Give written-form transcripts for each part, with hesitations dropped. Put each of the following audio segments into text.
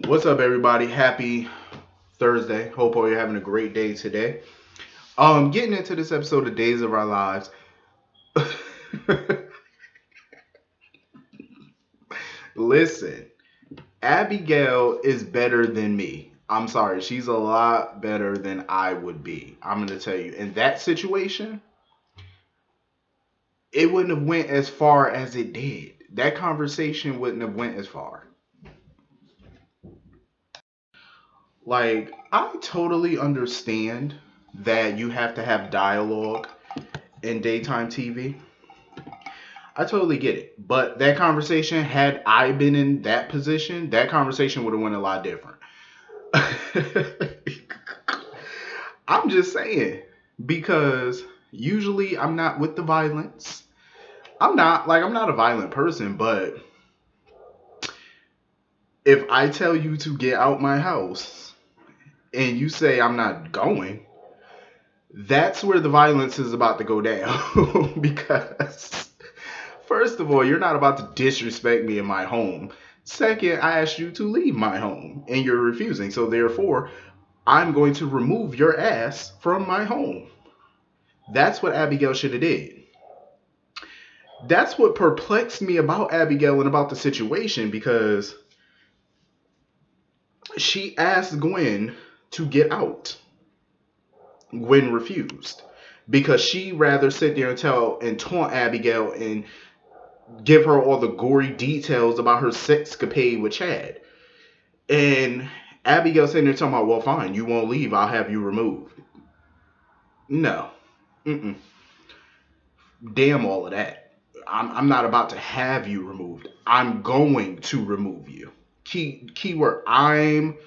What's up, everybody? Happy Thursday. Hope all you're having a great day today. Getting into this episode of Days of Our Lives. Listen, Abigail is better than me. I'm sorry, she's a lot better than I would be. I'm gonna tell you. In that situation, it wouldn't have went as far as it did. That conversation wouldn't have went as far. Like, I totally understand that you have to have dialogue in daytime TV. I totally get it. But that conversation, had I been in that position, that conversation would have went a lot different. I'm just saying. Because usually I'm not with the violence. I'm not a violent person, but if I tell you to get out my house and you say I'm not going, that's where the violence is about to go down. Because first of all, you're not about to disrespect me in my home. Second, I asked you to leave my home and you're refusing. So therefore, I'm going to remove your ass from my home. That's what Abigail should have did. That's what perplexed me about Abigail and about the situation because she asked Gwen to get out. Gwen refused because she rather sit there and tell and taunt Abigail and give her all the gory details about her sexcapade with Chad. And Abigail sitting there talking about, well, fine, you won't leave, I'll have you removed. No. Mm-mm. Damn all of that. I'm not about to have you removed. I'm going to remove you. Keyword, I'm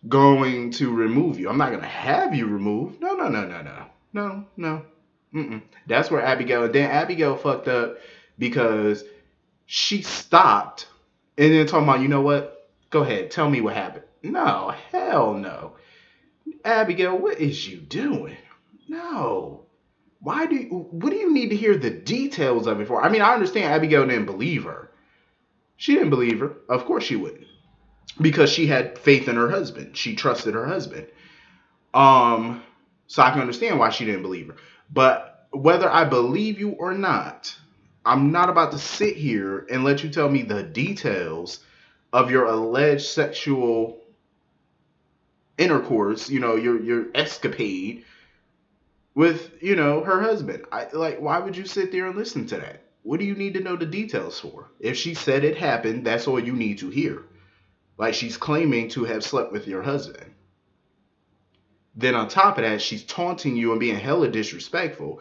going to remove you. I'm not going to have you removed. No, no, no, no, no. No, no. Mm-mm. That's where Abigail, and then Abigail fucked up because she stopped and then talking about, you know what? Go ahead, tell me what happened. No, hell no. Abigail, what is you doing? No. What do you need to hear the details of it for? I mean, I understand Abigail didn't believe her. She didn't believe her. Of course she wouldn't. Because she had faith in her husband. She trusted her husband. Um, so I can understand why she didn't believe her. But whether I believe you or not, I'm not about to sit here and let you tell me the details of your alleged sexual intercourse, your escapade with, her husband. Why would you sit there and listen to that? What do you need to know the details for? If she said it happened, that's all you need to hear. Like she's claiming to have slept with your husband. Then on top of that, she's taunting you and being hella disrespectful.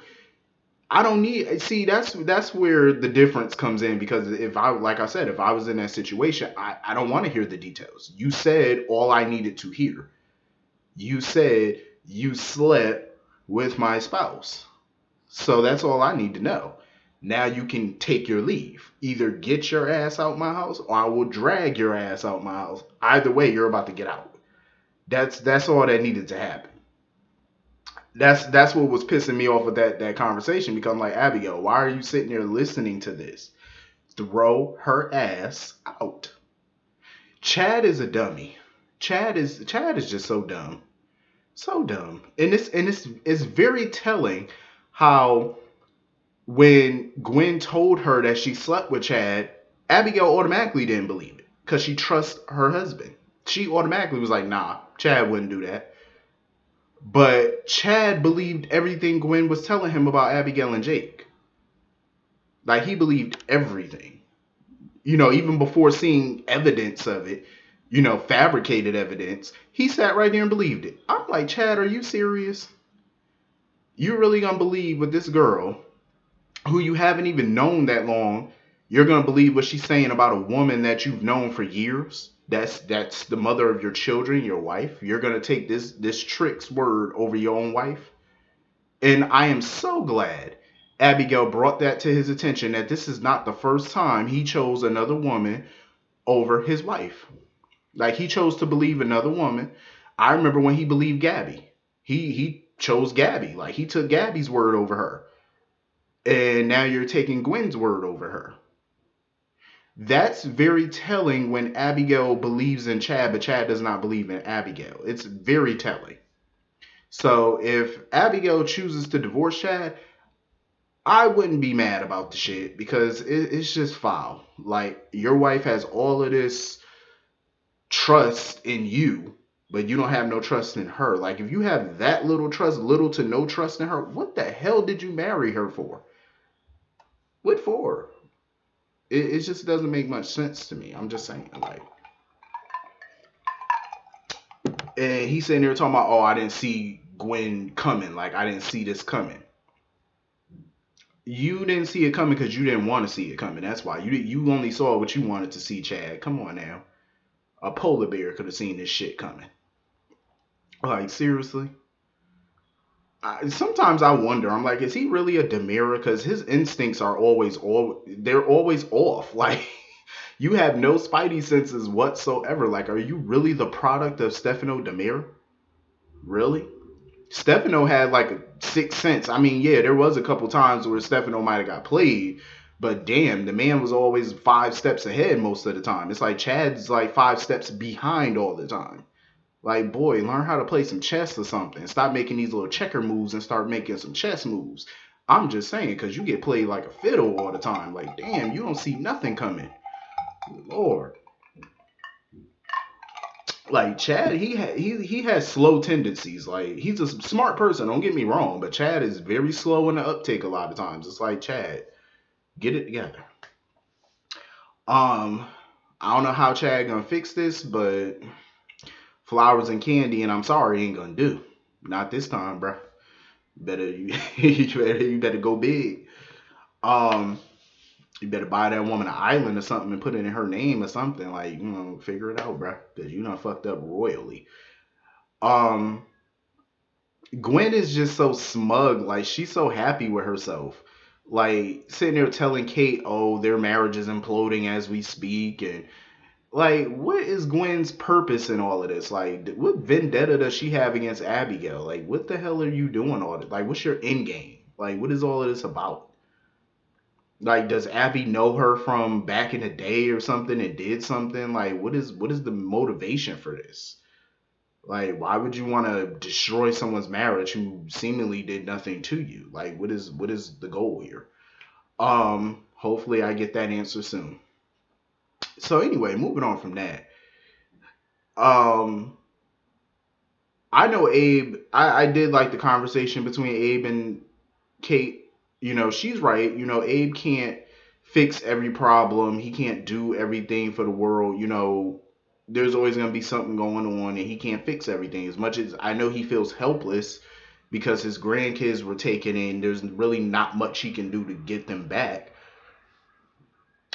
I don't need see that's where the difference comes in because if I like I said, if I was in that situation, I don't want to hear the details. You said all I needed to hear. You said you slept with my spouse. So that's all I need to know. Now you can take your leave. Either get your ass out my house or I will drag your ass out my house. Either way, you're about to get out. That's all that needed to happen. That's what was pissing me off with that conversation because I'm like, Abigail, why are you sitting there listening to this? Throw her ass out. Chad is a dummy. Chad is just so dumb. So dumb. And it's very telling how when Gwen told her that she slept with Chad, Abigail automatically didn't believe it because she trusts her husband. She automatically was like, nah, Chad wouldn't do that. But Chad believed everything Gwen was telling him about Abigail and Jake. Like he believed everything. Even before seeing evidence of it, fabricated evidence, he sat right there and believed it. I'm like, Chad, are you serious? You really gonna believe with this girl who you haven't even known that long, you're gonna believe what she's saying about a woman that you've known for years? That's the mother of your children, your wife. You're gonna take this trick's word over your own wife? And I am so glad Abigail brought that to his attention that this is not the first time he chose another woman over his wife. Like he chose to believe another woman. I remember when he believed Gabby. He chose Gabby. Like he took Gabby's word over her. And now you're taking Gwen's word over her. That's very telling when Abigail believes in Chad, but Chad does not believe in Abigail. It's very telling. So if Abigail chooses to divorce Chad, I wouldn't be mad about the shit because it's just foul. Like your wife has all of this trust in you, but you don't have no trust in her. Like if you have that little trust, little to no trust in her, what the hell did you marry her for? What for? It just doesn't make much sense to me. I'm just saying, like, and he's sitting there talking about, oh, I didn't see Gwen coming. Like I didn't see this coming. You didn't see it coming because you didn't want to see it coming. That's why you only saw what you wanted to see. Chad, come on now. A polar bear could have seen this shit coming. Like seriously. Sometimes I wonder. I'm like, is he really a Demira? Because his instincts are they're always off. Like you have no spidey senses whatsoever. Like, are you really the product of Stefano Demira? Really? Stefano had like a sixth sense. I mean, yeah, there was a couple times where Stefano might have got played, but damn, the man was always 5 steps ahead most of the time. It's like Chad's like 5 steps behind all the time. Like, boy, learn how to play some chess or something. Stop making these little checker moves and start making some chess moves. I'm just saying, because you get played like a fiddle all the time. Like, damn, you don't see nothing coming. Lord. Like Chad, he has slow tendencies. Like he's a smart person. Don't get me wrong, but Chad is very slow in the uptake a lot of times. It's like Chad, get it together. Um, I don't know how Chad gonna fix this, but flowers and candy, and I'm sorry, ain't gonna do. Not this time, bro. Better you better go big. Um, you better buy that woman an island or something and put it in her name or something. Like figure it out, bro. Cause you done fucked up royally. Um, Gwen is just so smug. Like she's so happy with herself. Like sitting there telling Kate, "Oh, their marriage is imploding as we speak," and like, what is Gwen's purpose in all of this? Like, what vendetta does she have against Abigail? Like, what the hell are you doing all this? Like, what's your end game? Like, what is all of this about? Like, does Abby know her from back in the day or something and did something? Like, what is the motivation for this? Like, why would you want to destroy someone's marriage who seemingly did nothing to you? Like, what is the goal here? Hopefully I get that answer soon. So anyway, moving on from that. Um, I know Abe. I did like the conversation between Abe and Kate. She's right. Abe can't fix every problem. He can't do everything for the world. There's always going to be something going on, and he can't fix everything. As much as I know he feels helpless because his grandkids were taken in, there's really not much he can do to get them back.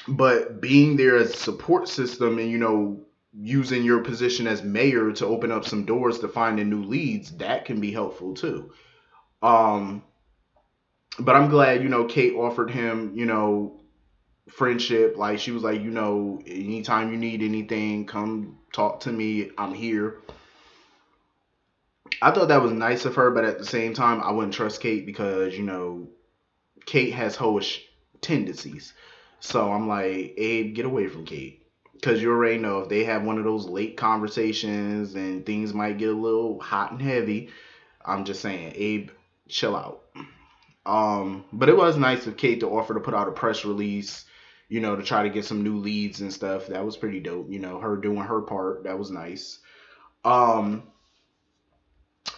But being there as a support system and, using your position as mayor to open up some doors to finding new leads, that can be helpful too. Um, but I'm glad, Kate offered him, friendship. Like she was like, anytime you need anything, come talk to me. I'm here. I thought that was nice of her, but at the same time, I wouldn't trust Kate because, Kate has hoish tendencies. So I'm like, Abe, get away from Kate. Because you already know if they have one of those late conversations and things might get a little hot and heavy, I'm just saying, Abe, chill out. But it was nice of Kate to offer to put out a press release, to try to get some new leads and stuff. That was pretty dope. Her doing her part. That was nice. Um,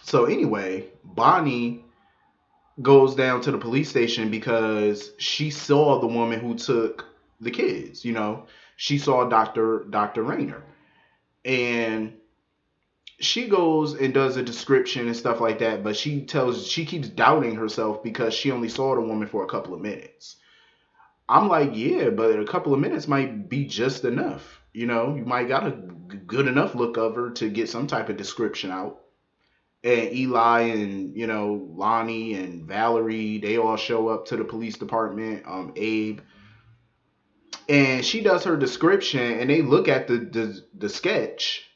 so anyway, Bonnie goes down to the police station because she saw the woman who took the kids. She saw Dr. Rayner, and she goes and does a description and stuff like that. But she keeps doubting herself because she only saw the woman for a couple of minutes. I'm like, yeah, but a couple of minutes might be just enough. You might got a good enough look of her to get some type of description out. And Eli and Lonnie and Valerie, they all show up to the police department. Abe, and she does her description, and they look at the sketch,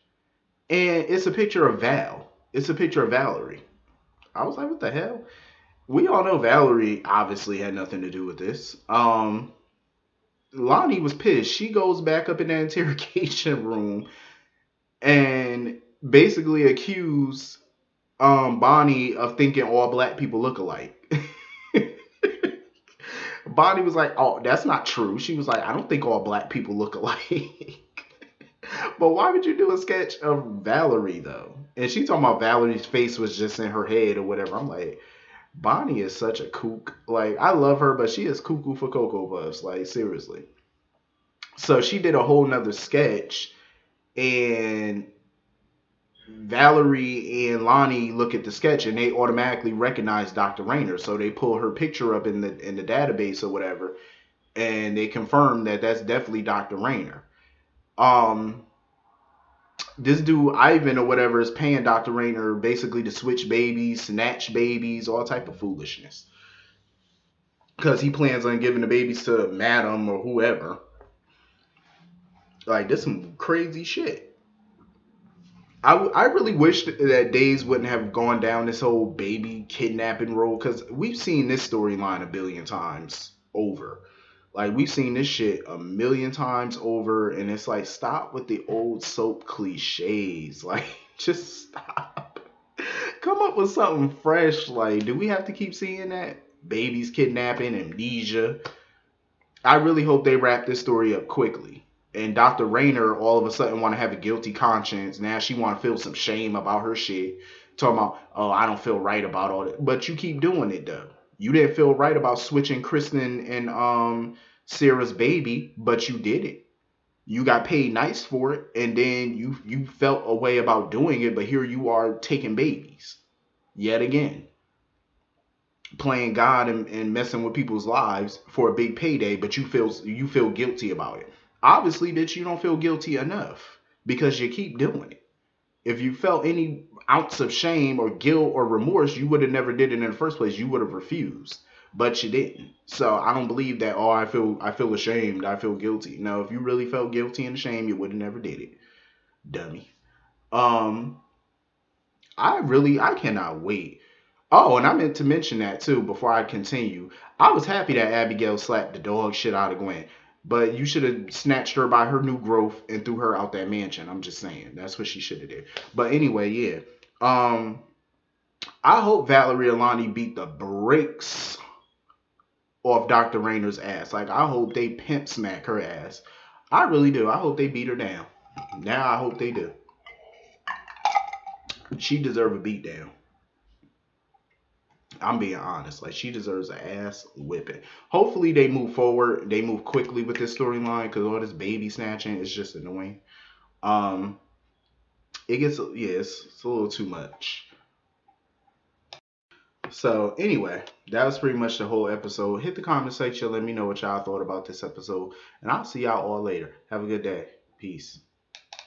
and it's a picture of Val. It's a picture of Valerie. I was like, what the hell? We all know Valerie obviously had nothing to do with this. Lonnie was pissed. She goes back up in that interrogation room and basically accused Bonnie of thinking all black people look alike. Bonnie was like, "Oh, that's not true." She was like, "I don't think all black people look alike." But why would you do a sketch of Valerie though? And she talking about Valerie's face was just in her head or whatever. I'm like, Bonnie is such a kook. Like, I love her, but she is cuckoo for Cocoa Puffs. Like, seriously. So she did a whole nother sketch, and Valerie and Lonnie look at the sketch and they automatically recognize Dr. Rayner. So they pull her picture up in the database or whatever, and they confirm that that's definitely Dr. Rayner. Um, this dude Ivan or whatever is paying Dr. Rayner basically to switch babies, snatch babies, all type of foolishness. Because he plans on giving the babies to Madam or whoever. Like, this some crazy shit. I really wish that Days wouldn't have gone down this whole baby kidnapping road, because we've seen this storyline a billion times over. Like, we've seen this shit a million times over, and it's like, stop with the old soap cliches. Like, just stop. Come up with something fresh. Like, do we have to keep seeing that? Babies kidnapping, amnesia. I really hope they wrap this story up quickly. And Dr. Rayner all of a sudden want to have a guilty conscience. Now she want to feel some shame about her shit. Talking about, oh, I don't feel right about all that. But you keep doing it though. You didn't feel right about switching Kristen and Sarah's baby, but you did it. You got paid nice for it, and then you felt a way about doing it, but here you are taking babies yet again, playing God and messing with people's lives for a big payday, but you feel guilty about it. Obviously, bitch, you don't feel guilty enough because you keep doing it. If you felt any ounce of shame or guilt or remorse, you would have never did it in the first place. You would have refused, but you didn't. So I don't believe that. Oh, I feel ashamed. I feel guilty. No, if you really felt guilty and ashamed, you would have never did it, dummy. Um, I cannot wait. Oh, and I meant to mention that too before I continue. I was happy that Abigail slapped the dog shit out of Gwen, but you should have snatched her by her new growth and threw her out that mansion. I'm just saying that's what she should have did. But anyway, yeah. Um, I hope Valerie Alani beat the brakes off Dr. Rayner's ass. Like, I hope they pimp smack her ass. I really do. I hope they beat her down. Now I hope they do. She deserve a beat down. I'm being honest. Like, she deserves an ass whipping. Hopefully they move forward. They move quickly with this storyline, because all this baby snatching is just annoying. Um, it gets, yeah, it's a little too much. So anyway, that was pretty much the whole episode. Hit the comment section. Let me know what y'all thought about this episode, and I'll see y'all all later. Have a good day. Peace.